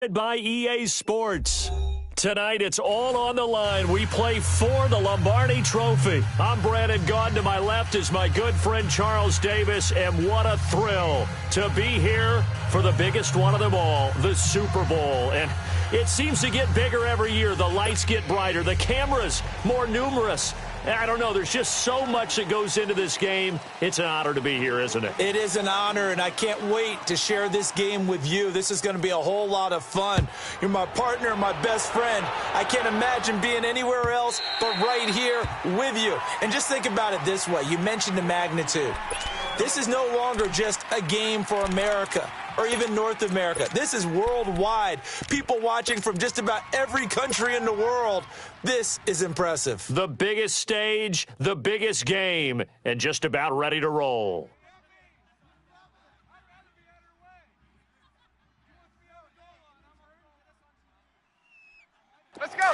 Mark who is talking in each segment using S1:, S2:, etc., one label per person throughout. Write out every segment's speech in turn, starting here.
S1: By EA Sports. Tonight, it's all on the line. We play for the Lombardi Trophy. I'm Brandon Gaudin. To my left is my good friend Charles Davis, and what a thrill to be here for the biggest one of them all, the Super Bowl. And it seems to get bigger every year. The lights get brighter, the cameras more numerous. I don't know. There's just so much that goes into this game. It's an honor to be here, isn't it?
S2: It is an honor, and I can't wait to share this game with you. This is going to be a whole lot of fun. You're my partner, my best friend. I can't imagine being anywhere else but right here with you. And just think about it this way. You mentioned the magnitude. This is no longer just a game for America or even North America. This is worldwide. People watching from just about every country in the world. This is impressive.
S1: The biggest stage, the biggest game, and just about ready to roll.
S3: Let's go.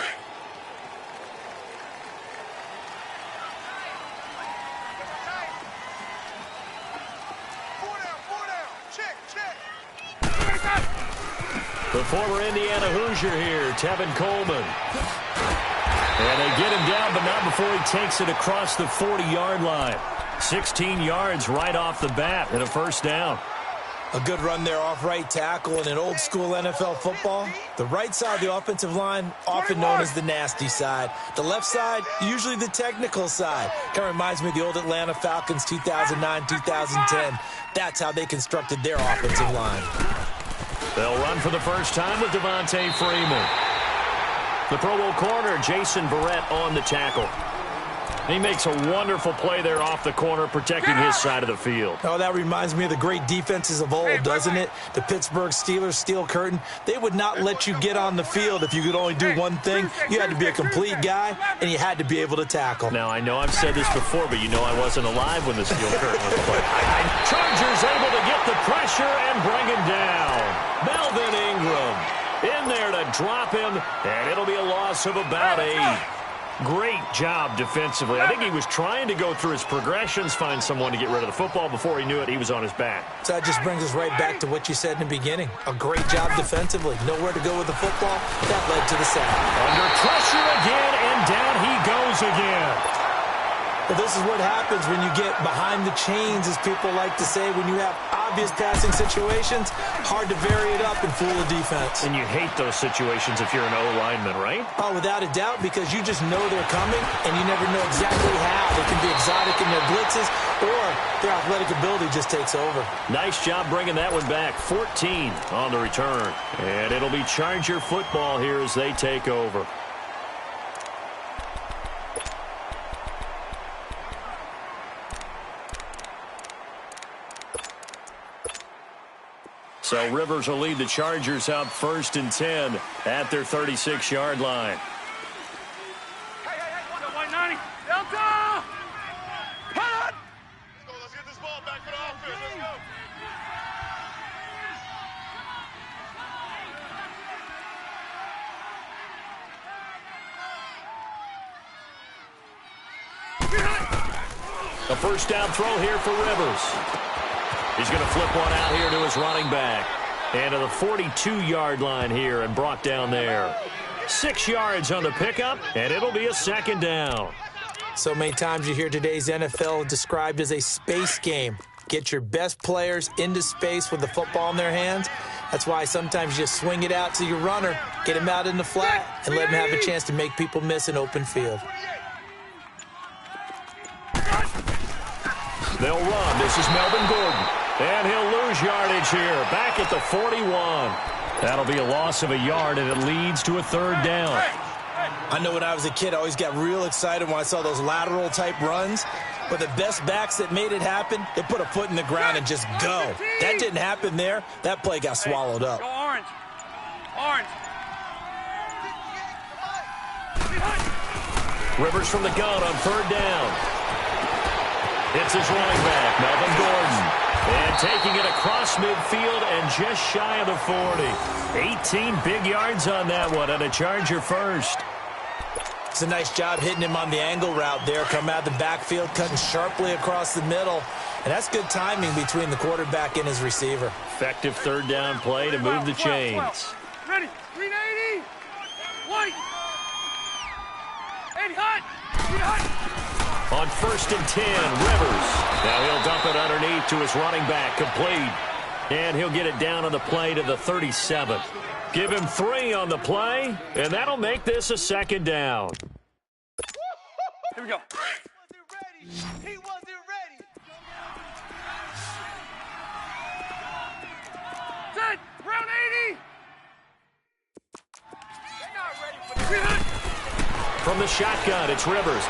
S1: The former Indiana Hoosier here, Tevin Coleman. And they get him down, but not before he takes it across the 40-yard line. 16 yards right off the bat and a first down.
S2: A good run there off right tackle. In an old-school NFL football, the right side of the offensive line, often known as the nasty side. The left side, usually the technical side. Kind of reminds me of the old Atlanta Falcons 2009-2010. That's how they constructed their offensive line.
S1: They'll run for the first time with Devontae Freeman. The Pro Bowl corner, Jason Verrett, on the tackle. He makes a wonderful play there off the corner, protecting his side of the field.
S2: Oh, that reminds me of the great defenses of old, doesn't it? The Pittsburgh Steelers steel curtain. They would not let you get on the field if you could only do one thing. You had to be a complete guy, and you had to be able to tackle.
S1: Now, I know I've said this before, but you know I wasn't alive when the steel curtain was played. Chargers able to get the pressure and bring him down. Melvin Ingram in there to drop him, and it'll be a loss of about 8. Great job defensively. I think he was trying to go through his progressions, find someone to get rid of the football. Before he knew it, he was on his back.
S2: So that just brings us right back to what you said in the beginning. A great job defensively. Nowhere to go with the football. That led to the sack.
S1: Under pressure again, and down he goes again.
S2: Well, this is what happens when you get behind the chains, as people like to say, when you have obvious passing situations. Hard to vary it up and fool the defense.
S1: And you hate those situations if you're an O-lineman, right?
S2: Oh, without a doubt, because you just know they're coming, and you never know exactly how. They can be exotic in their blitzes, or their athletic ability just takes over.
S1: Nice job bringing that one back. 14 on the return. And it'll be Charger football here as they take over. So Rivers will lead the Chargers up 1st and 10 at their 36-yard line.
S3: Hey, White 90. Delta! Hot! Let's get this ball back for the offense. Let's go.
S1: A first down throw here for Rivers. He's going to flip one out here to his running back. And to the 42-yard line here and brought down there. 6 yards on the pickup, and it'll be a second down.
S2: So many times you hear today's NFL described as a space game. Get your best players into space with the football in their hands. That's why sometimes you just swing it out to your runner, get him out in the flat, and let him have a chance to make people miss an open field.
S1: They'll run. This is Melvin Gordon. And he'll lose yardage here, back at the 41. That'll be a loss of a yard, and it leads to a third down.
S2: I know when I was a kid, I always got real excited when I saw those lateral-type runs. But the best backs that made it happen, they put a foot in the ground and just go. That didn't happen there. That play got swallowed up.
S3: Go orange. Orange.
S1: Rivers from the gun on 3rd down. It's his running back, Melvin Gordon. And taking it across midfield and just shy of the 40. 18 big yards on that one, and a Charger first.
S2: It's a nice job hitting him on the angle route there. Come out of the backfield, cutting sharply across the middle. And that's good timing between the quarterback and his receiver.
S1: Effective 3rd down play to move the chains.
S3: Ready. 380. White. 80 hot. 80 hot.
S1: On 1st and 10, Rivers. Now he'll dump it underneath to his running back, complete. And he'll get it down on the play to the 37. Give him 3 on the play, and that'll make this a 2nd down.
S3: Here we go.
S4: He wasn't ready.
S3: Set. Round 80. They're not ready for this.
S1: From the shotgun, it's Rivers.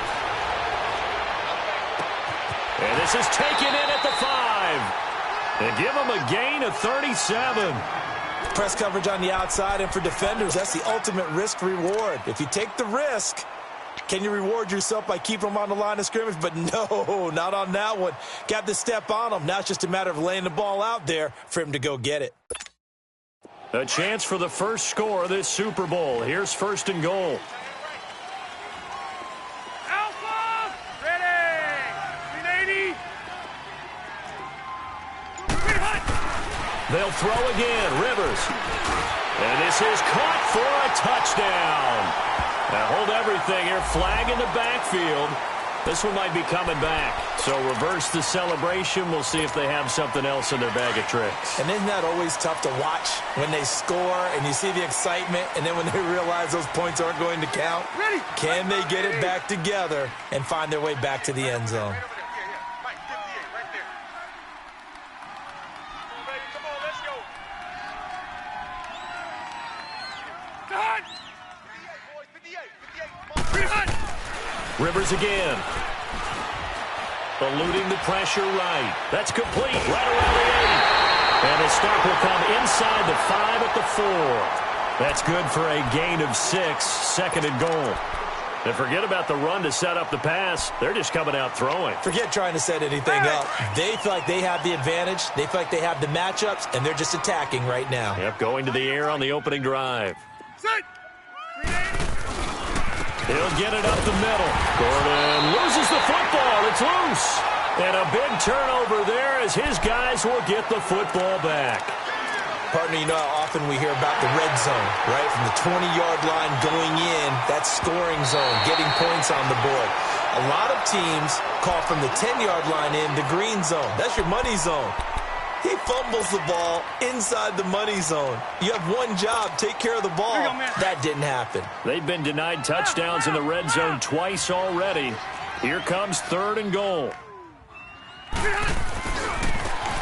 S1: And this is taken in at the 5. They give him a gain of 37.
S2: Press coverage on the outside, and for defenders, that's the ultimate risk-reward. If you take the risk, can you reward yourself by keeping them on the line of scrimmage? But no, not on that one. Got to step on them. Now it's just a matter of laying the ball out there for him to go get it.
S1: A chance for the first score of this Super Bowl. Here's 1st and goal.
S3: Alpha. Ready. 380.
S1: They'll throw again. Rivers. And this is caught for a touchdown. Now hold everything here. Flag in the backfield. This one might be coming back. So reverse the celebration. We'll see if they have something else in their bag of tricks.
S2: And isn't that always tough to watch when they score and you see the excitement, and then when they realize those points aren't going to count?
S3: Ready.
S2: Can they get it back together and find their way back to the end zone?
S3: Mike, 58, right there. Come on, baby. Come on, let's go. Hot. 58, boys. 58. 58. Come on. Pretty hot.
S1: Rivers again. Eluding the pressure right. That's complete. Right around the 8. And the stop will come inside the 5 at the 4. That's good for a gain of 6. 2nd and goal. And forget about the run to set up the pass. They're just coming out throwing.
S2: Forget trying to set anything up. They feel like they have the advantage. They feel like they have the matchups, and they're just attacking right now.
S1: Yep, going to the air on the opening drive.
S3: Set. 380.
S1: He'll get it up the middle. Gordon loses the football. It's loose. And a big turnover there as his guys will get the football back.
S2: Partner, you know how often we hear about the red zone, right? From the 20-yard line going in, that scoring zone, getting points on the board. A lot of teams call from the 10-yard line in the green zone. That's your money zone. He fumbles the ball inside the money zone. You have one job, take care of the ball. That didn't happen.
S1: They've been denied touchdowns in the red zone twice already. Here comes 3rd and goal.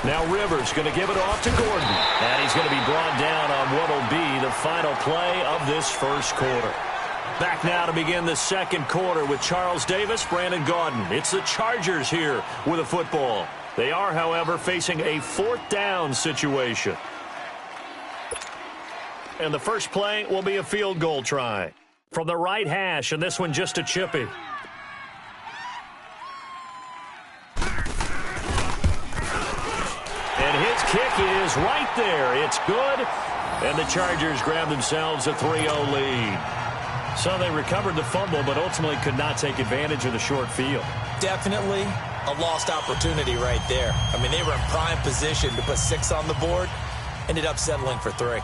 S1: Now Rivers going to give it off to Gordon. And he's going to be brought down on what will be the final play of this first quarter. Back now to begin the 2nd quarter with Charles Davis, Brandon Gaudin. It's the Chargers here with a football. They are, however, facing a 4th down situation. And the first play will be a field goal try. From the right hash, and this one just a chippy. And his kick is right there. It's good. And the Chargers grab themselves a 3-0 lead. So they recovered the fumble, but ultimately could not take advantage of the short field.
S2: Definitely a lost opportunity right there. I mean, they were in prime position to put 6 on the board. Ended up settling for 3.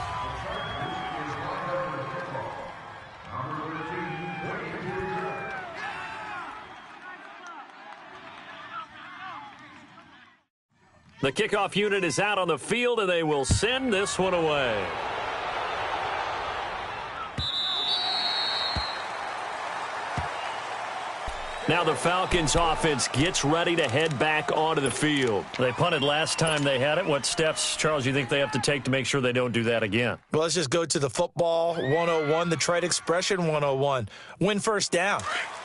S1: The kickoff unit is out on the field, and they will send this one away. Now the Falcons offense gets ready to head back onto the field. They punted last time they had it. What steps, Charles, do you think they have to take to make sure they don't do that again?
S2: Well, let's just go to the football 101, the trade expression 101. Win first down.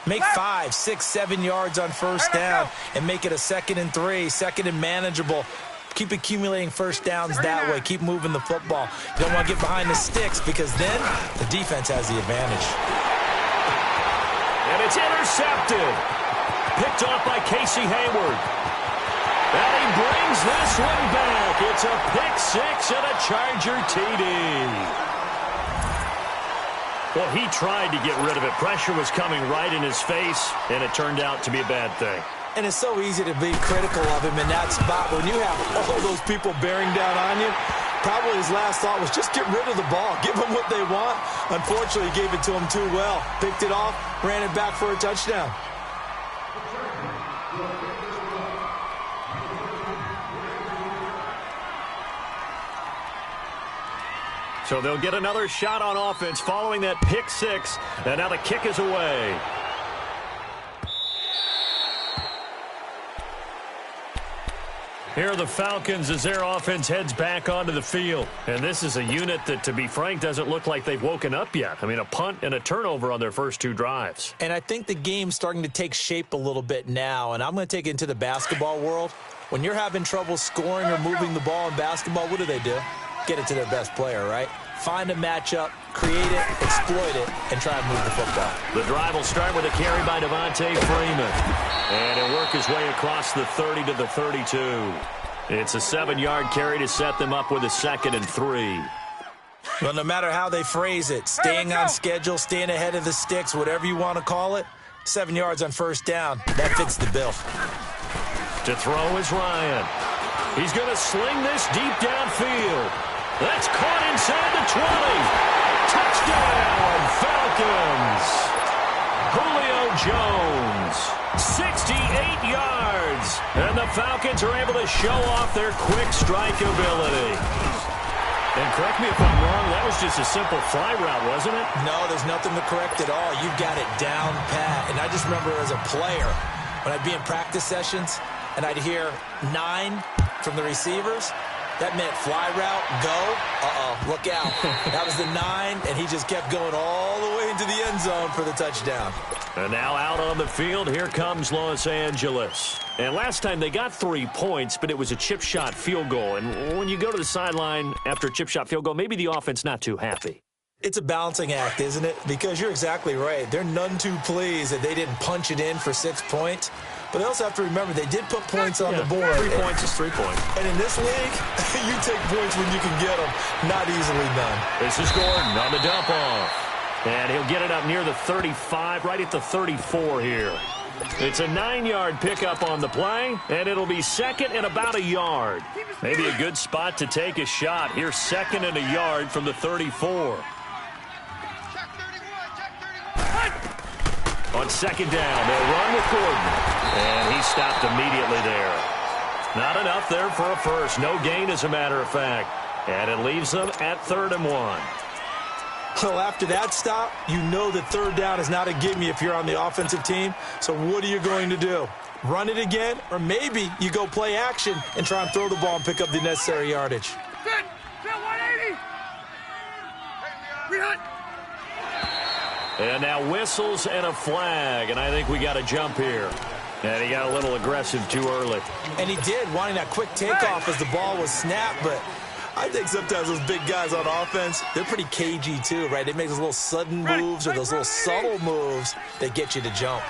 S2: Make 5, 6, 7 yards on first down and make it a 2nd and 3, 2nd and manageable. Keep accumulating first downs that way. Keep moving the football. You don't want to get behind the sticks because then the defense has the advantage.
S1: And it's intercepted. Picked off by Casey Hayward. And he brings this one back. It's a pick 6 and a Charger TD. Well, he tried to get rid of it. Pressure was coming right in his face, and it turned out to be a bad thing.
S2: And it's so easy to be critical of him in that spot. When you have all those people bearing down on you, Probably his last thought was just get rid of the ball. Give them what they want. Unfortunately, he gave it to them too well. Picked it off, ran it back for a touchdown.
S1: So they'll get another shot on offense following that pick six. And now the kick is away. Here are the Falcons as their offense heads back onto the field. And this is a unit that, to be frank, doesn't look like they've woken up yet. I mean, a punt and a turnover on their first two drives.
S2: And I think the game's starting to take shape a little bit now. And I'm going to take it into the basketball world. When you're having trouble scoring or moving the ball in basketball, what do? Get it to their best player, right? Find a matchup, create it, exploit it, and try and move the football.
S1: The drive will start with a carry by Devontae Freeman. And he'll work his way across the 30 to the 32. It's a 7-yard carry to set them up with a 2nd and 3.
S2: Well, no matter how they phrase it, staying on schedule, staying ahead of the sticks, whatever you want to call it, 7 yards on first down, that fits the bill.
S1: To throw is Ryan. He's going to sling this deep downfield. That's caught inside the 20. Touchdown, Falcons. Julio Jones, 68 yards. And the Falcons are able to show off their quick strike ability. And correct me if I'm wrong, that was just a simple fly route, wasn't it?
S2: No, there's nothing to correct at all. You've got it down pat. And I just remember as a player, when I'd be in practice sessions, and I'd hear 9 from the receivers, that meant fly route, go, look out. That was the 9, and he just kept going all the way into the end zone for the touchdown.
S1: And now out on the field, here comes Los Angeles. And last time they got 3 points, but it was a chip shot field goal. And when you go to the sideline after a chip shot field goal, maybe the offense not too happy.
S2: It's a balancing act, isn't it? Because you're exactly right. They're none too pleased that they didn't punch it in for 6 points. But they also have to remember they did put points on the board.
S1: 3 points is 3 points.
S2: And in this league, you take points when you can get them. Not easily done.
S1: This is Gordon on the dump off. And he'll get it up near the 35, right at the 34 here. It's a 9-yard pickup on the play, and it'll be 2nd and about a yard. Maybe a good spot to take a shot. Here's 2nd and a yard from the 34. On 2nd down, they'll run with Gordon. And he stopped immediately there. Not enough there for a first. No gain, as a matter of fact. And it leaves them at 3rd and 1.
S2: So after that stop, you know that 3rd down is not a gimme if you're on the offensive team. So what are you going to do? Run it again? Or maybe you go play action and try and throw the ball and pick up the necessary yardage.
S3: Sit 180. Rehunt.
S1: And now whistles and a flag. And I think we got a jump here. And he got a little aggressive too early.
S2: And he did, wanting that quick takeoff as the ball was snapped. But I think sometimes those big guys on offense, they're pretty cagey too, right? They make those little sudden moves or those little subtle moves that get you to jump.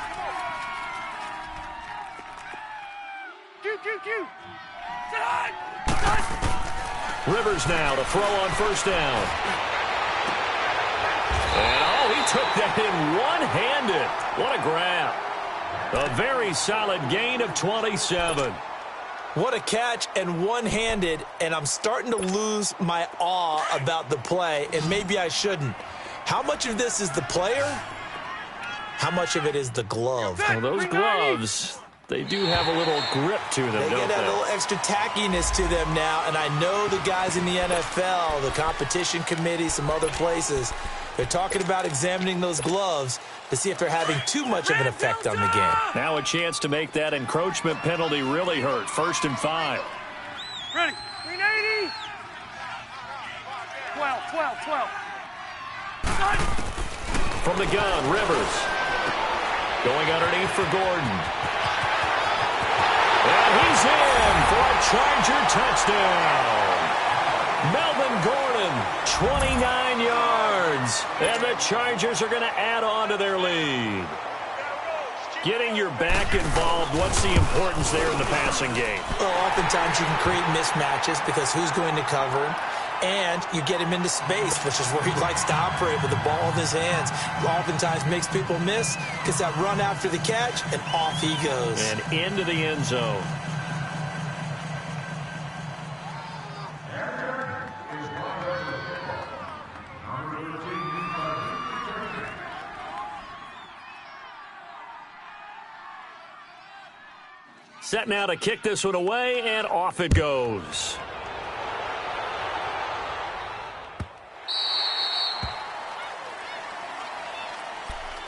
S1: Rivers now to throw on first down. And he took that in one-handed. What a grab. A very solid gain of 27.
S2: What a catch and one-handed, and I'm starting to lose my awe about the play, and maybe I shouldn't. How much of this is the player? How much of it is the glove?
S1: Well, those gloves, they do have a little grip to them,
S2: They
S1: don't
S2: get that little extra tackiness to them now, and I know the guys in the NFL, the competition committee, some other places, they're talking about examining those gloves to see if they're having too much of an effect on the game.
S1: Now a chance to make that encroachment penalty really hurt. 1st and 5.
S3: Ready. 380. 12.
S1: From the gun, Rivers. Going underneath for Gordon. And he's in for a Charger touchdown. Melvin Gordon, 29 yards. And the Chargers are going to add on to their lead. Getting your back involved, what's the importance there in the passing game?
S2: Well, oftentimes you can create mismatches because who's going to cover him? And you get him into space, which is where he likes to operate with the ball in his hands. Oftentimes makes people miss, gets that run after the catch, and off he goes.
S1: And into the end zone. Set now to kick this one away, and off it goes.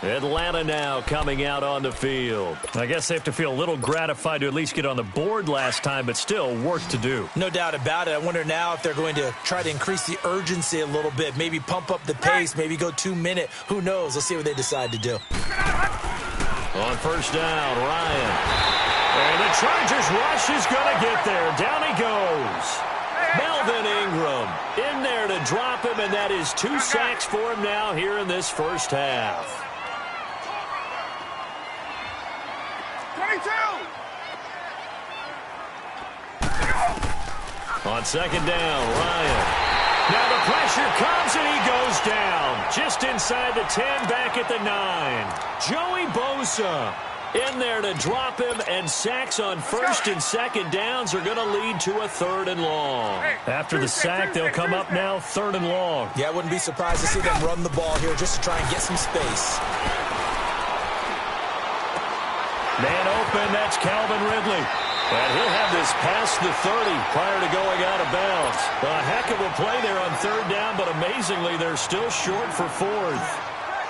S1: Atlanta now coming out on the field. I guess they have to feel a little gratified to at least get on the board last time, but still work to do.
S2: No doubt about it. I wonder now if they're going to try to increase the urgency a little bit, maybe pump up the pace, maybe go 2 minute. Who knows? Let's see what they decide to do.
S1: On first down, Ryan. And the Chargers rush is going to get there. Down he goes. Melvin Ingram in there to drop him, and that is 2 sacks for him now here in this first half.
S3: 22!
S1: On second down, Ryan. Now the pressure comes, and he goes down. Just inside the 10, back at the 9. Joey Bosa in there to drop him, and sacks on first and second downs are going to lead to a 3rd and long. After the sack, they'll come up now 3rd and long.
S2: Yeah, I wouldn't be surprised to see them run the ball here just to try and get some space.
S1: Man open, that's Calvin Ridley. And he'll have this past the 30 prior to going out of bounds. A heck of a play there on 3rd down, but amazingly, they're still short for 4th.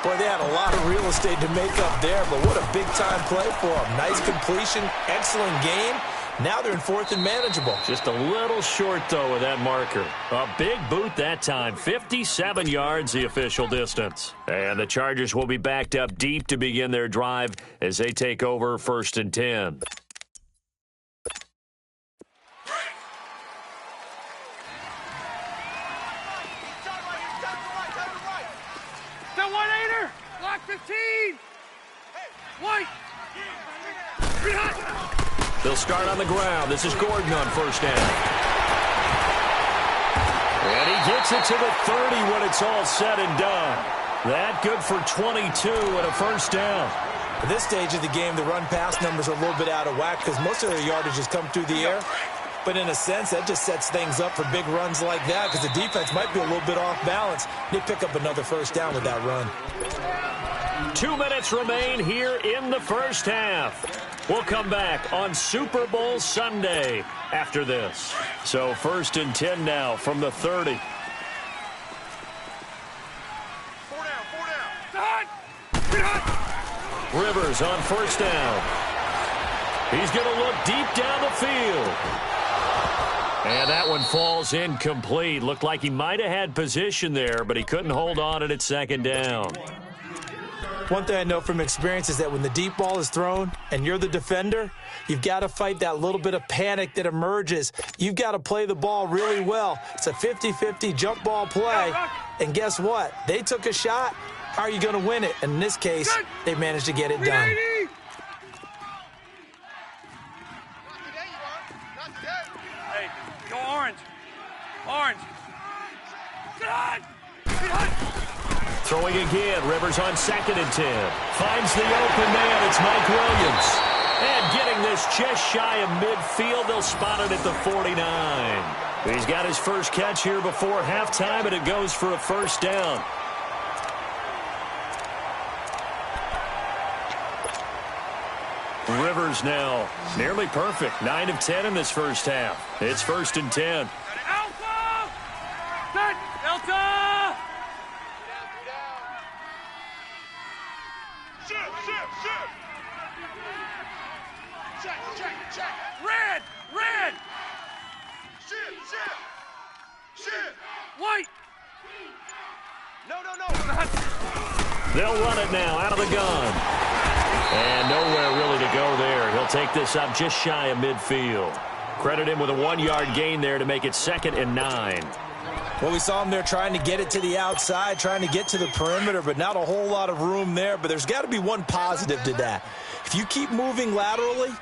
S2: Boy, they had a lot of real estate to make up there, but what a big-time play for them. Nice completion, excellent game. Now they're in 4th and manageable.
S1: Just a little short, though, with that marker. A big boot that time. 57 yards, the official distance. And the Chargers will be backed up deep to begin their drive as they take over 1st and 10.
S3: That 1-8er! Block 15! White!
S1: They'll start on the ground. This is Gordon on first down. And he gets it to the 30 when it's all said and done. That good for 22 and a first down.
S2: At this stage of the game, the run-pass numbers are a little bit out of whack because most of their yardage has come through the air. But in a sense, that just sets things up for big runs like that because the defense might be a little bit off balance. They pick up another first down with that run.
S1: 2 minutes remain here in the first half. We'll come back on Super Bowl Sunday after this. So 1st and 10 now from the 30.
S3: 4 down.
S1: Rivers on first down. He's going to look deep down the field. And that one falls incomplete. Looked like he might have had position there, but he couldn't hold on at 2nd down.
S2: One thing I know from experience is that when the deep ball is thrown and you're the defender, you've got to fight that little bit of panic that emerges. You've got to play the ball really well. It's a 50-50 jump ball play. And guess what? They took a shot. How are you going to win it? And in this case, they managed to get it done.
S3: Hey, go orange. Orange.
S1: Throwing again, Rivers on 2nd and 10. Finds the open man, it's Mike Williams. And getting this just shy of midfield, they'll spot it at the 49. He's got his first catch here before halftime, and it goes for a first down. Rivers now nearly perfect. 9 of 10 in this first half. It's 1st and 10.
S3: Alpha! Set! Delta! Shift! Check! Red! Shift! White! No!
S1: They'll run it now out of the gun. And nowhere really to go there. He'll take this up just shy of midfield. Credit him with a 1-yard gain there to make it 2nd and 9.
S2: Well, we saw him there trying to get it to the outside, trying to get to the perimeter, but not a whole lot of room there. But there's got to be one positive to that. If you keep moving laterally,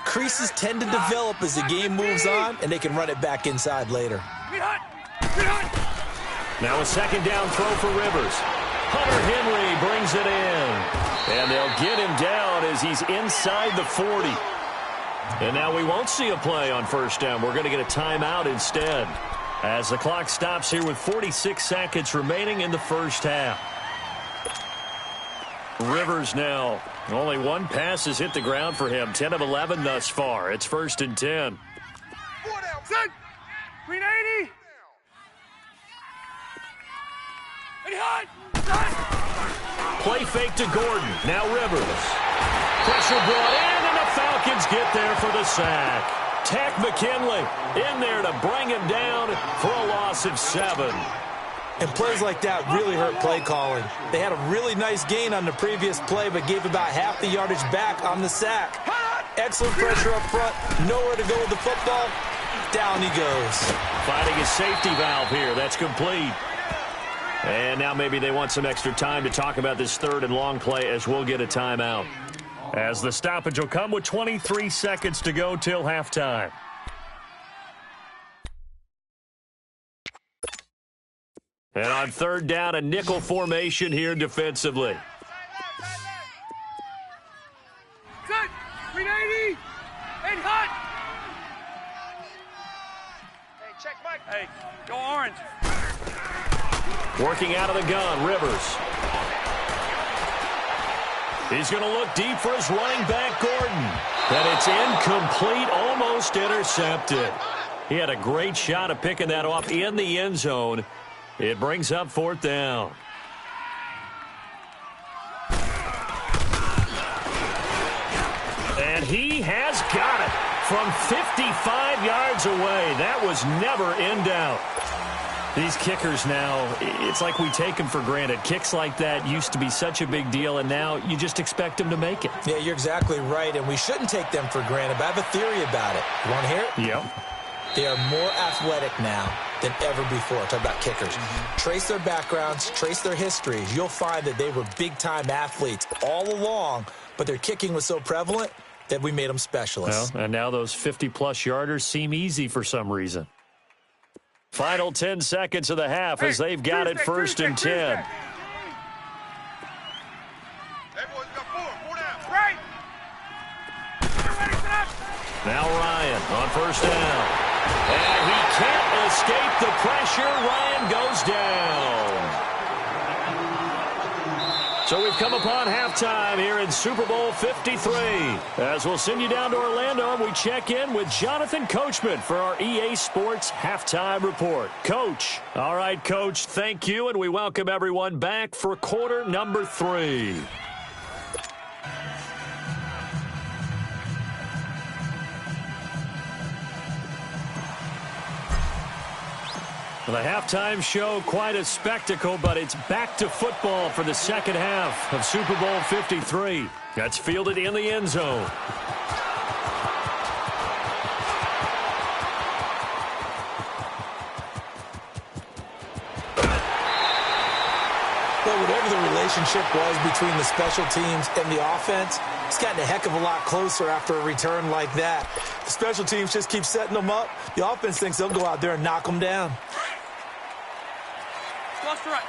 S2: creases tend to develop as the game moves on, and they can run it back inside later.
S1: Now a 2nd down throw for Rivers. Hunter Henry brings it in. And they'll get him down as he's inside the 40. And now we won't see a play on first down. We're going to get a timeout instead, as the clock stops here with 46 seconds remaining in the first half. Rivers now Only one pass has hit the ground for him. 10 of 11 thus far. It's 1st and 10.
S3: Set. Green 80. Ready, hot.
S1: Play fake to Gordon. Now Rivers. Pressure brought in, and the Falcons get there for the sack. Tack McKinley in there to bring him down for a loss of 7.
S2: And plays like that really hurt play calling. They had a really nice gain on the previous play, but gave about half the yardage back on the sack. Excellent pressure up front. Nowhere to go with the football. Down he goes.
S1: Finding a safety valve here. That's complete. And now maybe they want some extra time to talk about this 3rd and long play as we'll get a timeout. As the stoppage will come with 23 seconds to go till halftime. And on 3rd down, a nickel formation here defensively.
S3: Set. Green 80. And hot. Hey, check Mike. Hey, go orange.
S1: Working out of the gun, Rivers. He's going to look deep for his running back, Gordon. And it's incomplete, almost intercepted. He had a great shot of picking that off in the end zone. It brings up 4th down. And he has got it from 55 yards away. That was never in doubt. These kickers now, it's like we take them for granted. Kicks like that used to be such a big deal, and now you just expect them to make it.
S2: Yeah, you're exactly right, and we shouldn't take them for granted, but I have a theory about it. You want to hear it?
S1: Yep.
S2: They are more athletic now than ever before. Talk about kickers. Trace their backgrounds, trace their histories. You'll find that they were big-time athletes all along, but their kicking was so prevalent that we made them specialists.
S1: Well, and now those 50-plus yarders seem easy for some reason. Final 10 seconds of the half as they've got it 1st and 10.
S3: Right.
S1: Now Ryan on 1st down. And he can't escape the pressure. Ryan goes down. So we've come upon halftime here in Super Bowl 53. As we'll send you down to Orlando, and we check in with Jonathan Coachman for our EA Sports Halftime Report. Coach. All right, Coach, thank you, and we welcome everyone back for quarter number 3. The halftime show, quite a spectacle, but it's back to football for the second half of Super Bowl 53. That's fielded in the end zone.
S2: Well, whatever the relationship was between the special teams and the offense, it's gotten a heck of a lot closer after a return like that. The special teams just keep setting them up. The offense thinks they'll go out there and knock them down.
S3: Lost right.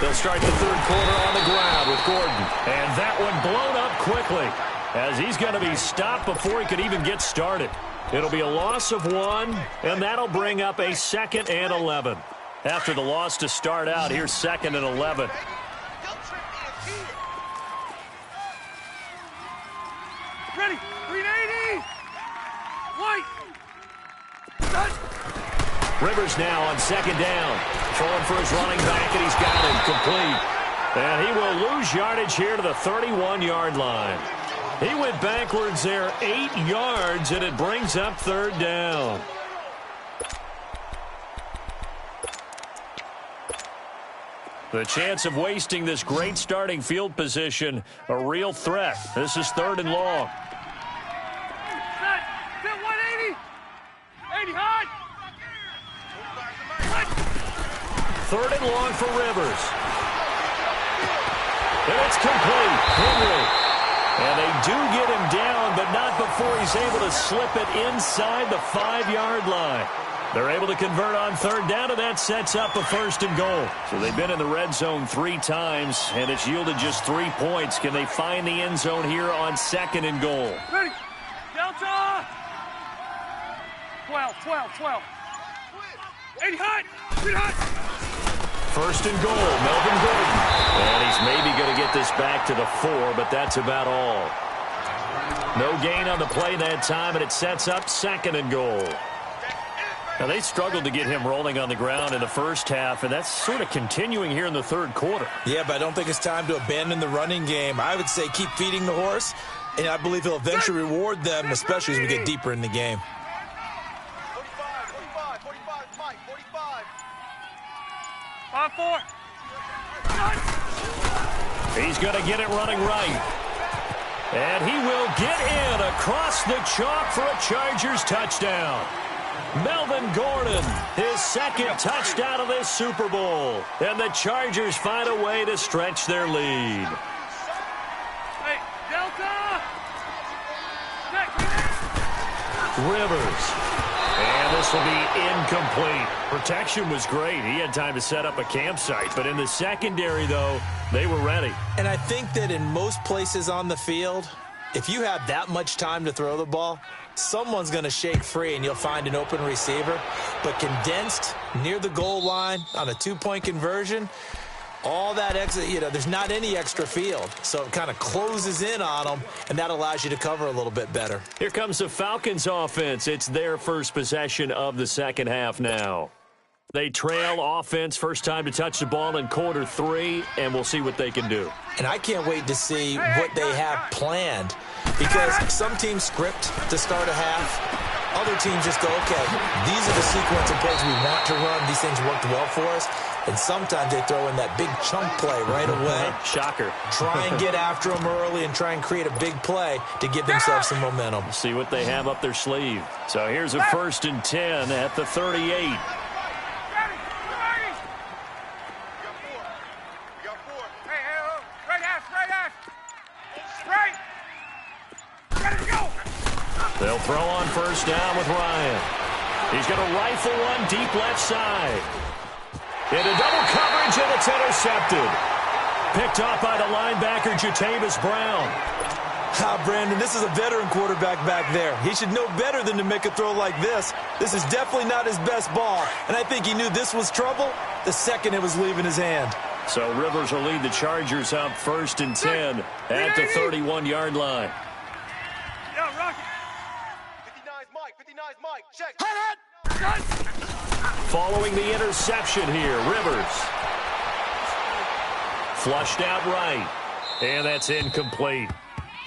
S1: They'll start the 3rd quarter on the ground with Gordon. And that one blown up quickly as he's going to be stopped before he could even get started. It'll be a loss of 1, and that'll bring up a 2nd and 11. After the loss to start out, here's 2nd and 11.
S3: Ready. 380. White.
S1: Rivers now on 2nd down. Throwing for his running back, and he's got him complete. And he will lose yardage here to the 31-yard line. He went backwards there 8 yards, and it brings up 3rd down. The chance of wasting this great starting field position, a real threat. This is 3rd and long.
S3: Set. Set 180. 80 high.
S1: 3rd and long for Rivers. And it's complete. Henry. And they do get him down, but not before he's able to slip it inside the 5-yard line. They're able to convert on 3rd down, and that sets up a 1st and goal. So they've been in the red zone 3 times, and it's yielded just 3 points. Can they find the end zone here on 2nd and goal?
S3: Ready. Delta. 12. 80 hot. 80 hot.
S1: First and goal, Melvin Gordon. And he's maybe going to get this back to the 4, but that's about all. No gain on the play that time, and it sets up second and goal. Now, they struggled to get him rolling on the ground in the first half, and that's sort of continuing here in the third quarter.
S2: Yeah, but I don't think it's time to abandon the running game. I would say keep feeding the horse, and I believe he'll eventually reward them, especially as we get deeper in the game.
S4: 45, Mike, 45.
S3: 5-4.
S1: He's going to get it running right. And he will get in across the chalk for a Chargers touchdown. Melvin Gordon, his second touchdown of this Super Bowl. And the Chargers find a way to stretch their lead.
S3: Hey, Delta!
S1: Rivers. And this will be incomplete. Protection was great. He had time to set up a campsite. But in the secondary, though, they were ready.
S2: And I think that in most places on the field, if you have that much time to throw the ball, someone's going to shake free and you'll find an open receiver. But condensed near the goal line on a two-point conversion, all that extra, there's not any extra field. So it kind of closes in on them, and that allows you to cover a little bit better.
S1: Here comes the Falcons offense. It's their first possession of the second half now. They trail offense, first time to touch the ball in quarter 3, and we'll see what they can do.
S2: And I can't wait to see what they have planned, because some teams script to start a half. Other teams just go, okay, these are the sequence of plays we want to run. These things worked well for us. And sometimes they throw in that big chunk play right away.
S1: Shocker.
S2: Try and get after them early and try and create a big play to give themselves some momentum.
S1: See what they have up their sleeve. So here's a 1st and 10 at the 38. They'll throw on first down with Ryan. He's going to rifle one deep left side. Into double coverage, and it's intercepted. Picked off by the linebacker, Jatavis Brown.
S2: Brandon, this is a veteran quarterback back there. He should know better than to make a throw like this. This is definitely not his best ball, and I think he knew this was trouble the second it was leaving his hand.
S1: So Rivers will lead the Chargers up 1st and 10 at the 31-yard line.
S3: Yeah, Rocky.
S4: 59's Mike, check.
S1: Following the interception here, Rivers. Flushed out right, and that's incomplete.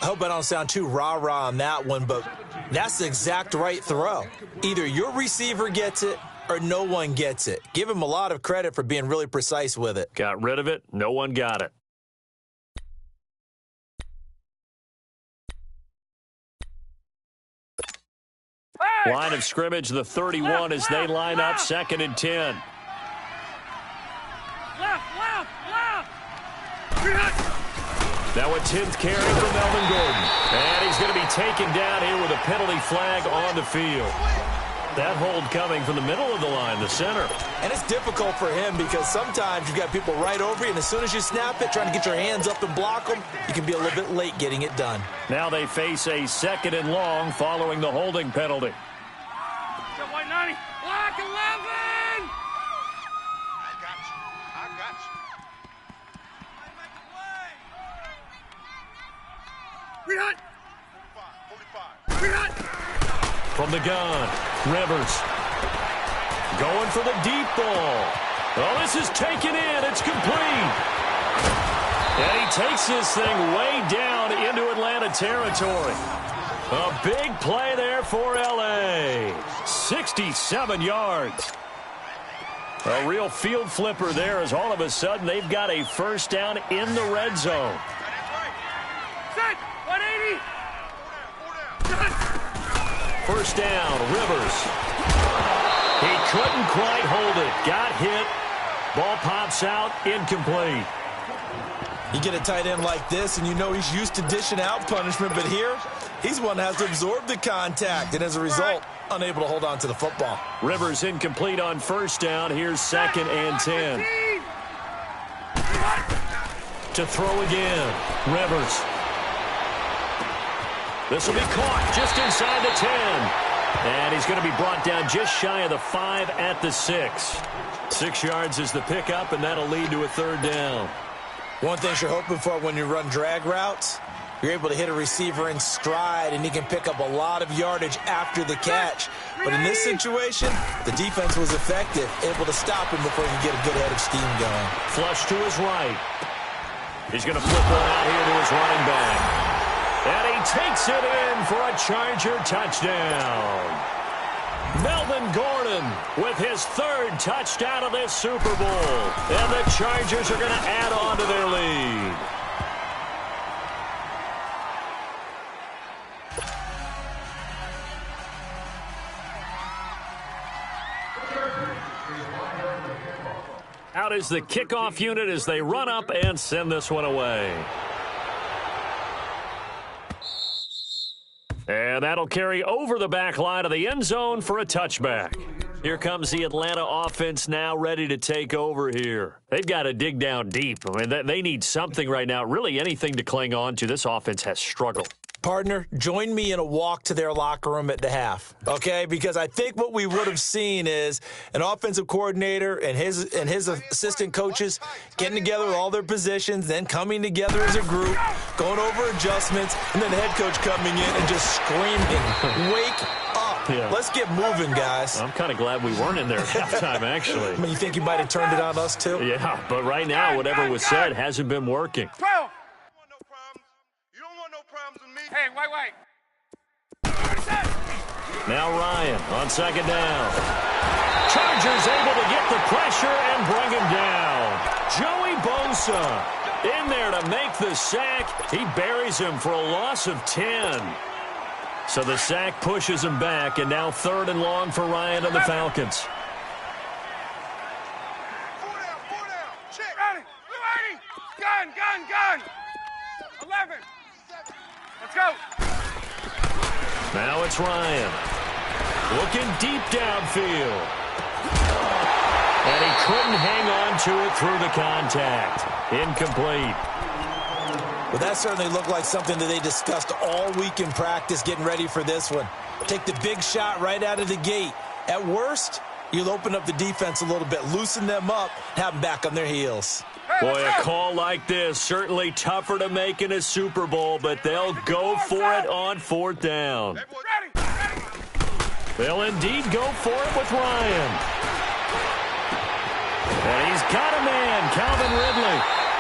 S2: I hope I don't sound too rah-rah on that one, but that's the exact right throw. Either your receiver gets it or no one gets it. Give him a lot of credit for being really precise with it.
S1: Got rid of it. No one got it.
S3: Hey!
S1: Line of scrimmage, the 31 as they line up 2nd and 10.
S3: Left.
S1: Now a 10th carry for Melvin Gordon. And he's going to be taken down here with a penalty flag on the field. That hold coming from the middle of the line, the center.
S2: And it's difficult for him because sometimes you've got people right over you, and as soon as you snap it, trying to get your hands up and block them, you can be a little bit late getting it done.
S1: Now they face a 2nd and long following the holding penalty.
S3: White 90. Black 11.
S4: I got you.
S3: Rehunt.
S4: 45.
S3: Rehunt.
S1: From the gun, Rivers. Going for the deep ball. Oh, this is taken in. It's complete. And he takes this thing way down into Atlanta territory. A big play there for L.A. 67 yards. A real field flipper there as all of a sudden they've got a first down in the red zone.
S3: Set. 180.
S1: First down, Rivers. He couldn't quite hold it. Got hit. Ball pops out, incomplete.
S2: You get a tight end like this, and you know he's used to dishing out punishment, but here, he's one that has to absorb the contact, and as a result, unable to hold on to the football.
S1: Rivers incomplete on first down. Here's 2nd and 10. To throw again, Rivers. This will be caught just inside the 10. And he's going to be brought down just shy of the 5 at the 6. 6 yards is the pickup, and that'll lead to a 3rd down.
S2: One thing you're hoping for when you run drag routes, you're able to hit a receiver in stride, and he can pick up a lot of yardage after the catch. But in this situation, the defense was effective, able to stop him before he could get a good head of steam going.
S1: Flush to his right. He's going to flip one out here to his running back. And he takes it in for a Charger touchdown. Melvin Gordon with his 3rd touchdown of this Super Bowl. And the Chargers are going to add on to their lead. Out is the kickoff unit as they run up and send this one away. And that'll carry over the back line of the end zone for a touchback. Here comes the Atlanta offense now ready to take over here. They've got to dig down deep. I mean, they need something right now, really anything to cling on to. This offense has struggled.
S2: Partner, join me in a walk to their locker room at the half, okay? Because I think what we would have seen is an offensive coordinator and his assistant coaches getting together with all their positions, then coming together as a group, going over adjustments, and then the head coach coming in and just screaming, wake up. Yeah. Let's get moving, guys.
S1: I'm kind of glad we weren't in there at halftime, actually.
S2: I mean, you think you might have turned it on us, too?
S1: Yeah, but right now, whatever was said hasn't been working.
S3: 12. Hey, wait.
S1: Now Ryan on 2nd down. Chargers able to get the pressure and bring him down. Joey Bosa in there to make the sack. He buries him for a loss of 10. So the sack pushes him back, and now 3rd and long for Ryan and the Falcons.
S3: 4 down. Check. Ready. 280. Gun. 11. Let's go.
S1: Now it's Ryan. Looking deep downfield. And he couldn't hang on to it through the contact. Incomplete.
S2: Well, that certainly looked like something that they discussed all week in practice getting ready for this one. Take the big shot right out of the gate. At worst, you'll open up the defense a little bit, loosen them up, and have them back on their heels.
S1: Boy, a call like this, certainly tougher to make in a Super Bowl, but they'll go for it on 4th down. They'll indeed go for it with Ryan. And he's got a man, Calvin Ridley.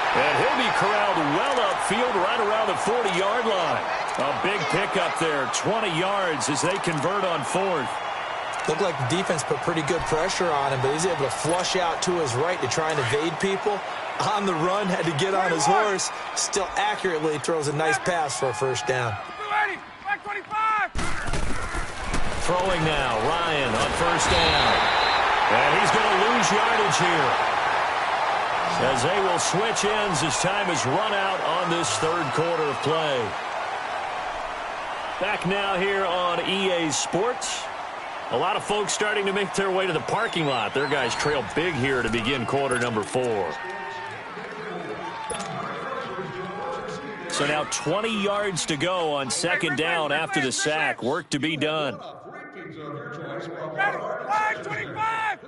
S1: And he'll be corralled well upfield right around the 40-yard line. A big pickup there, 20 yards as they convert on 4th.
S2: Looked like the defense put pretty good pressure on him, but he's able to flush out to his right to try and evade people. On the run, had to get on his horse. Still accurately throws a nice pass for a 1st down.
S3: 280. 25.
S1: Throwing now, Ryan on 1st down. And he's going to lose yardage here. As they will switch ends as time is run out on this 3rd quarter of play. Back now here on EA Sports. A lot of folks starting to make their way to the parking lot. Their guys trail big here to begin quarter number 4. So now 20 yards to go on 2nd down after the sack. Work to be done.
S3: 25.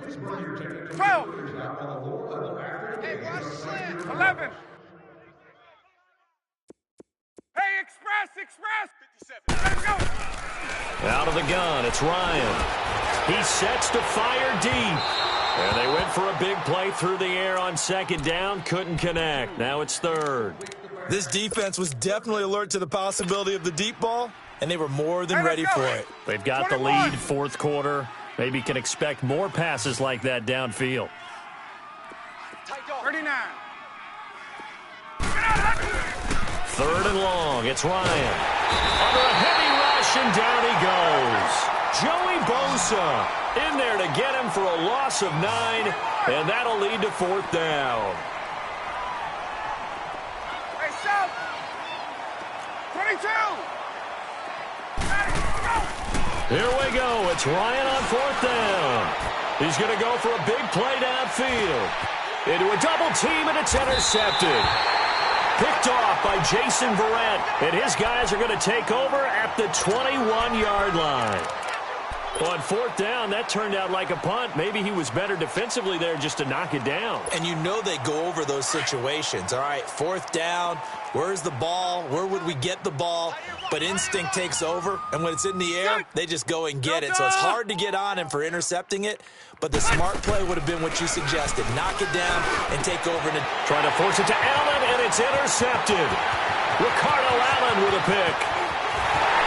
S3: 12. 11. Hey, express. 57. Let's go.
S1: Out of the gun, it's Ryan. He sets to fire deep. And they went for a big play through the air on 2nd down. Couldn't connect. Now it's 3rd.
S2: This defense was definitely alert to the possibility of the deep ball, and they were more than ready for it.
S1: They've got the lead 4th quarter. Maybe can expect more passes like that downfield.
S3: 39.
S1: 3rd and long. It's Ryan. Under a heavy rush, and down he goes. Joey Bosa in there to get him for a loss of 9, and that'll lead to 4th down.
S3: Hey, stop. 22.
S1: Here we go. It's Ryan on 4th down. He's going to go for a big play downfield. Into a double team, and it's intercepted. Picked off by Jason Verrett, and his guys are going to take over at the 21-yard line. On fourth down, that turned out like a punt. Maybe he was better defensively there just to knock it down.
S2: And you know they go over those situations. All right, fourth down, where's the ball? Where would we get the ball? But instinct takes over, and when it's in the air, they just go and get it. So it's hard to get on him for intercepting it, but the smart play would have been what you suggested. Knock it down and take over.
S1: Trying to force it to Allen, and it's intercepted. Ricardo Allen with a pick.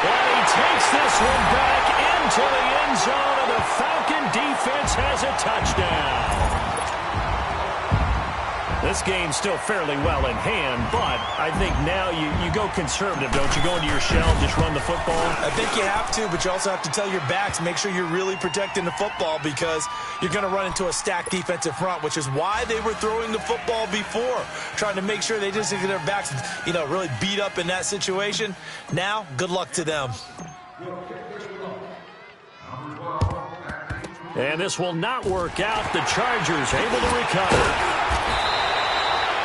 S1: And he takes this one back into the end zone, and the Falcon defense has a touchdown. This game's still fairly well in hand, but I think now you go conservative, don't you? Go into your shell, just run the football?
S2: I think you have to, but you also have to tell your backs, make sure you're really protecting the football because you're going to run into a stacked defensive front, which is why they were throwing the football before, trying to make sure they just get their backs, really beat up in that situation. Now, good luck to them.
S1: And this will not work out. The Chargers able to recover.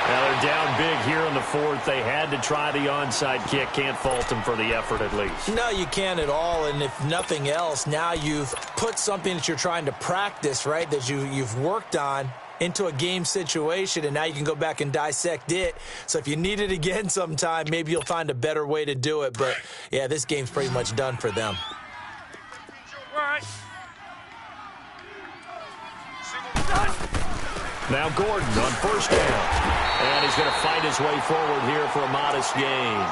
S1: Now they're down big here in the fourth. They had to try the onside kick. Can't fault them for the effort at least.
S2: No, you can't at all. And if nothing else, now you've put something that you're trying to practice, right, that you've worked on into a game situation, and now you can go back and dissect it. So if you need it again sometime, maybe you'll find a better way to do it. But, yeah, this game's pretty much done for them.
S3: All right.
S1: Now Gordon on first down. And he's going to fight his way forward here for a modest gain.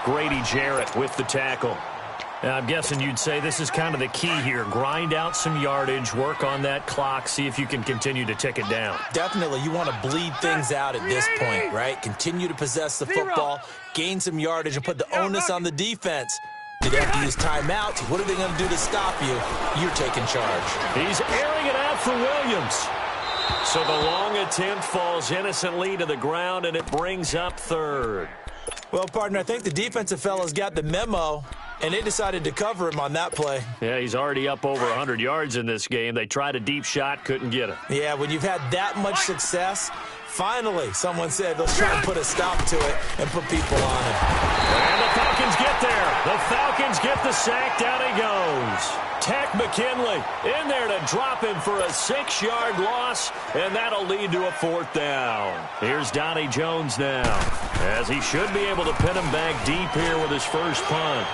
S1: Grady Jarrett with the tackle. Now, I'm guessing you'd say this is kind of the key here. Grind out some yardage, work on that clock, see if you can continue to tick it down.
S2: Definitely. You want to bleed things out at this point, right? Continue to possess the football, gain some yardage, and put the onus on the defense. Do they have to use timeouts? What are they going to do to stop you? You're taking charge.
S1: He's airing it out for Williams. So the long attempt falls innocently to the ground, and it brings up third.
S2: Well, partner, I think the defensive fellas got the memo, and they decided to cover him on that play.
S1: Yeah, he's already up over 100 yards in this game. They tried a deep shot, couldn't get it.
S2: Yeah, when you've had that much success, finally someone said, let's try and put a stop to it and put people on it.
S1: And the Falcons get there. The Falcons get the sack. Down he goes. Tech McKinley in there to drop him for a 6-yard loss, and that'll lead to a fourth down. Here's Donnie Jones now, as he should be able to pin him back deep here with his first punt.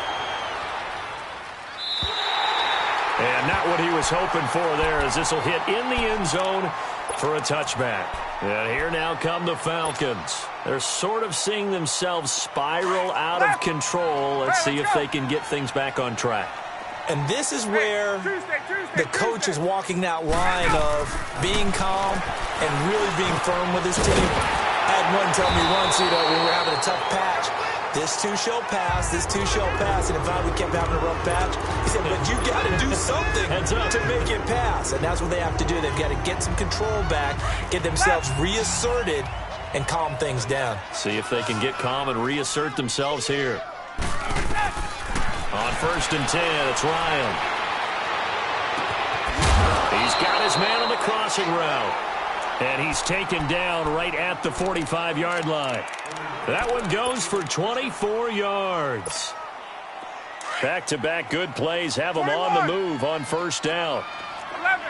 S1: And not what he was hoping for there, as this will hit in the end zone for a touchback. And here now come the Falcons. They're sort of seeing themselves spiral out of control. Let's see if they can get things back on track.
S2: And this is where the coach is walking that line of being calm and really being firm with his team. I had one tell me once, when we were having a tough patch, this too shall pass, this too shall pass. And in fact, we kept having a rough patch. He said, but you got to do something to make it pass. And that's what they have to do. They've got to get some control back, get themselves reasserted, and calm things down.
S1: See if they can get calm and reassert themselves here. On 1st and 10, it's Ryan. He's got his man on the crossing route. And he's taken down right at the 45-yard line. That one goes for 24 yards. Back-to-back good plays have him on the move on first down.
S3: 11.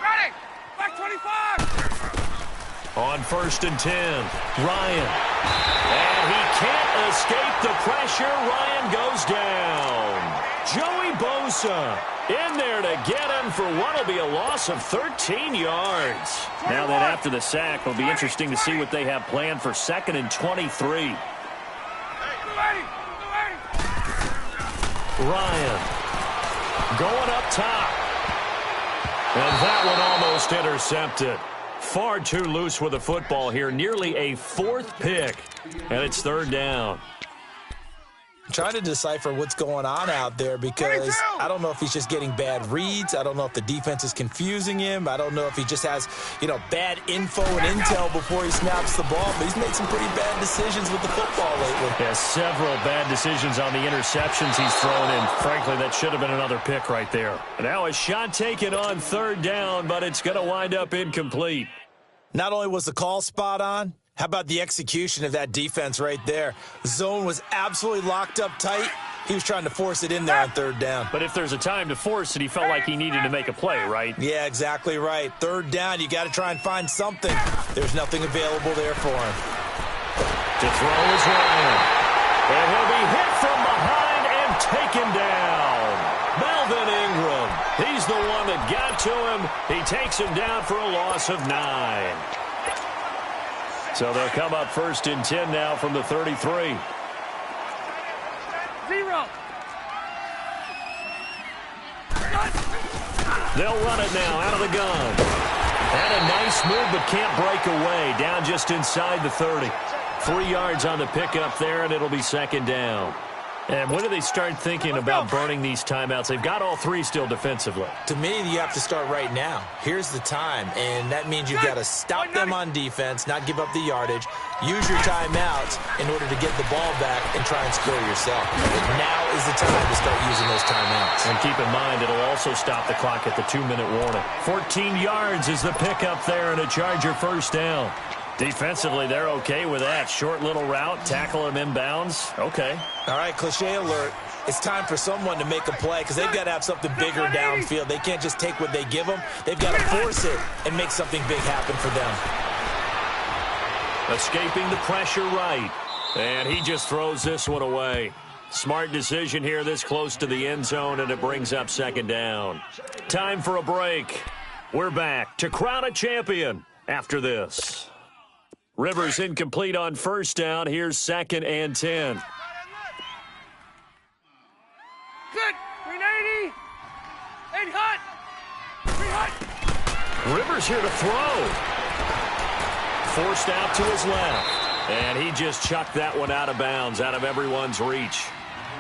S3: Ready. Back 25.
S1: On 1st and 10, Ryan. And he can't escape the pressure. Ryan goes down. Joey Bosa in there to get him for what will be a loss of 13 yards. Now that after the sack, it'll be interesting to see what they have planned for 2nd and 23. Ryan going up top. And that one almost intercepted. Far too loose with the football here. Nearly a 4th pick. And it's 3rd down.
S2: I'm trying to decipher what's going on out there because I don't know if he's just getting bad reads. I don't know if the defense is confusing him. I don't know if he just has, bad info and intel before he snaps the ball. But he's made some pretty bad decisions with the football lately.
S1: Yeah, several bad decisions on the interceptions he's thrown in. Frankly, that should have been another pick right there. Now a shot taken on 3rd down, but it's going to wind up incomplete.
S2: Not only was the call spot on, how about the execution of that defense right there? Zone was absolutely locked up tight. He was trying to force it in there on third down.
S1: But if there's a time to force it, he felt like he needed to make a play, right?
S2: Yeah, exactly right. Third down, you got to try and find something. There's nothing available there for him.
S1: To throw is Ryan. And he'll be hit from behind and taken down. Melvin Ingram. He's the one that got to him. He takes him down for a loss of 9. So they'll come up first and 10 now from the 33.
S3: 0.
S1: They'll run it now out of the gun. And a nice move, but can't break away. Down just inside the 30. 3 yards on the pickup there, and it'll be second down. And when do they start thinking about burning these timeouts? They've got all 3 still defensively.
S2: To me, you have to start right now. Here's the time, and that means you've got to stop them on defense, not give up the yardage, use your timeouts in order to get the ball back and try and score yourself. But now is the time to start using those timeouts.
S1: And keep in mind, it'll also stop the clock at the 2-minute warning. 14 yards is the pickup there, and a Charger first down. Defensively, they're okay with that. Short little route, tackle him inbounds. Okay.
S2: All right, cliche alert. It's time for someone to make a play because they've got to have something bigger downfield. They can't just take what they give them. They've got to force it and make something big happen for them.
S1: Escaping the pressure right. And he just throws this one away. Smart decision here this close to the end zone, and it brings up second down. Time for a break. We're back to crown a champion after this. Rivers incomplete on first down. Here's second and 10.
S3: Good. 380. 8 hot. 3 hot.
S1: Rivers here to throw. Forced out to his left. And he just chucked that one out of bounds, out of everyone's reach.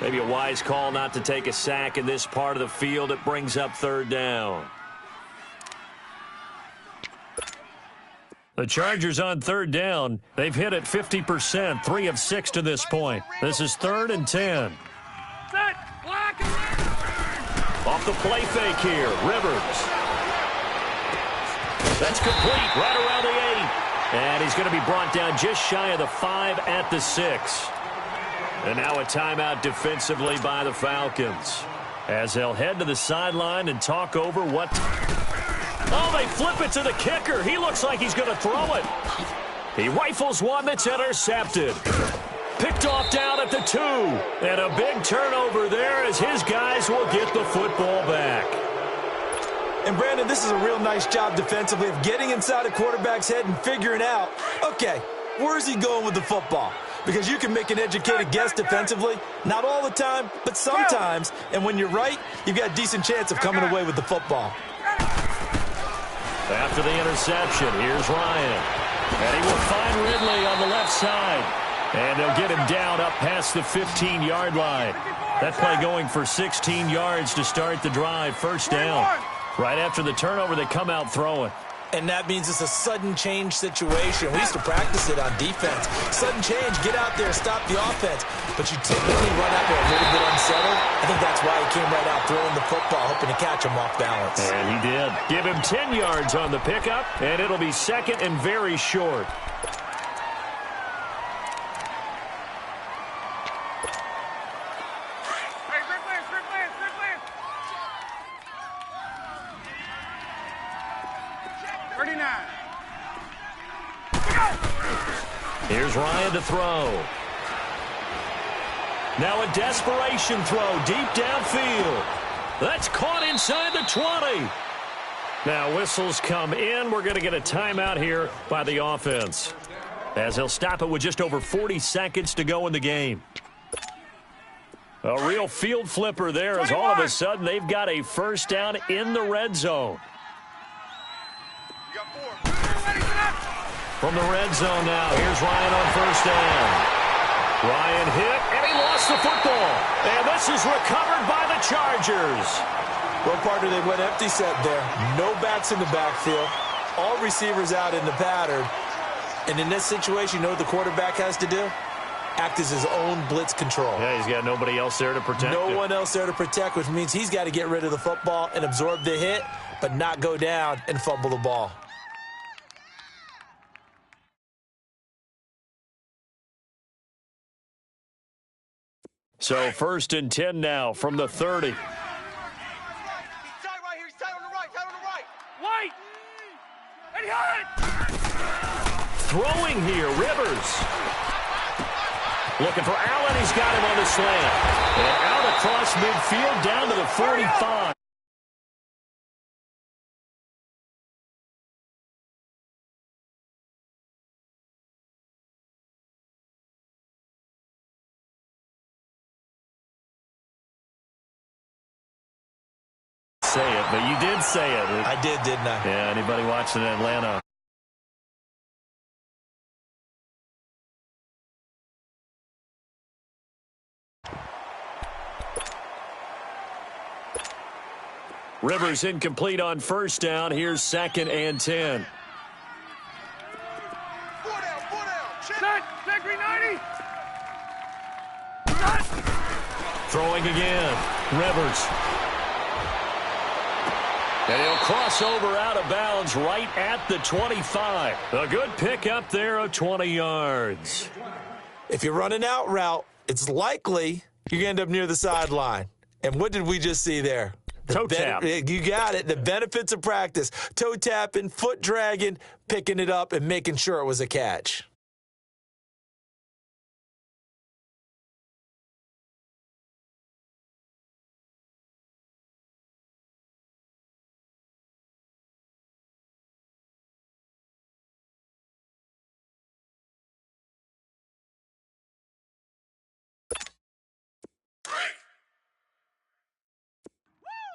S1: Maybe a wise call not to take a sack in this part of the field. It brings up third down. The Chargers on third down. They've hit it 50%, 3 of 6 to this point. This is third and 10.
S3: Set. Black.
S1: Off the play fake here, Rivers. That's complete, right around the 8. And he's going to be brought down just shy of the 5 at the 6. And now a timeout defensively by the Falcons, as they'll head to the sideline and talk over what... Oh, they flip it to the kicker. He looks like he's going to throw it. He rifles one that's intercepted. Picked off down at the 2. And a big turnover there as his guys will get the football back.
S2: And, Brandon, this is a real nice job defensively of getting inside a quarterback's head and figuring out, okay, where's he going with the football? Because you can make an educated guess defensively. Not all the time, but sometimes. And when you're right, you've got a decent chance of coming away with the football.
S1: After the interception, here's Ryan. And he will find Ridley on the left side. And they'll get him down up past the 15-yard line. That play going for 16 yards to start the drive. First down. Right after the turnover, they come out throwing.
S2: And that means it's a sudden change situation. We used to practice it on defense. Sudden change, get out there, stop the offense. But you typically run out there a little bit unsettled. I think that's why he came right out throwing the football, hoping to catch him off balance.
S1: And he did. Give him 10 yards on the pickup, and it'll be second and very short. Here's Ryan to throw. Now a desperation throw deep downfield. That's caught inside the 20. Now whistles come in. We're going to get a timeout here by the offense, as they'll stop it with just over 40 seconds to go in the game. A real field flipper there, as all of a sudden they've got a first down in the red zone.
S4: You got 4.
S1: From the red zone now, here's Ryan on first down. Ryan hit, and he lost the football. And this is recovered by the Chargers.
S2: Well, partner, they went empty set there. No backs in the backfield. All receivers out in the pattern. And in this situation, you know what the quarterback has to do? Act as his own blitz control.
S1: Yeah, he's got nobody else there to protect
S2: No
S1: him.
S2: one else there to protect, which means he's got to get rid of the football and absorb the hit, but not go down and fumble the ball.
S1: So 1st and 10 now from the 30.
S3: He's tight right here. He's tight on the right. Tight on the right. White. And he hit.
S1: Throwing here, Rivers. Looking for Allen. He's got him on the slant. And out across midfield down to the 45. Say it, but you did say it.
S2: I did, didn't I?
S1: Yeah, anybody watching in Atlanta? Rivers incomplete on 1st down. Here's 2nd and 10.
S3: 4 down. 4 down. Set. Set. Green 90. Set.
S1: Throwing again. Rivers. And he'll cross over out of bounds right at the 25. A good pickup there of 20 yards.
S2: If you're running out route, it's likely you're going to end up near the sideline. And what did we just see there?
S1: Toe tap.
S2: You got it. The benefits of practice. Toe tapping, foot dragging, picking it up, and making sure it was a catch.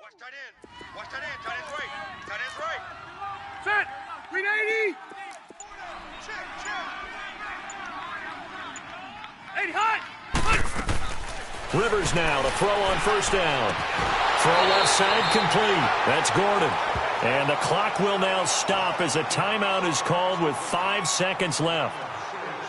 S3: Watch tight end. Watch tight end. Tight end's right. Tight end's right.
S4: Set. Green 80.
S3: Check. Check.
S4: 80 high.
S1: Rivers now to throw on 1st down. Throw left side complete. That's Gordon. And the clock will now stop as a timeout is called with 5 seconds left.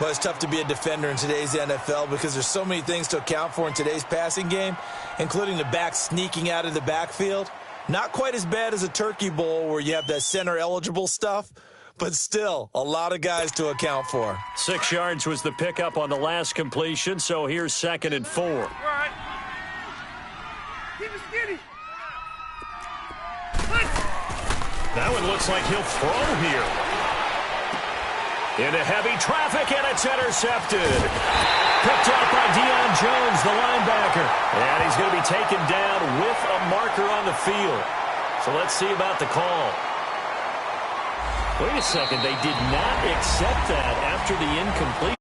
S2: Well, it's tough to be a defender in today's NFL because there's so many things to account for in today's passing game, including the back sneaking out of the backfield. Not quite as bad as a turkey bowl where you have that center-eligible stuff, but still a lot of guys to account for.
S1: 6 yards was the pickup on the last completion, so here's 2nd and 4.
S4: All right. Keep it skinny.
S1: That one looks like he'll throw here. Into heavy traffic, and it's intercepted. Picked up by Deion Jones, the linebacker. And he's going to be taken down with a marker on the field. So let's see about the call. Wait a second, they did not accept that after the incomplete.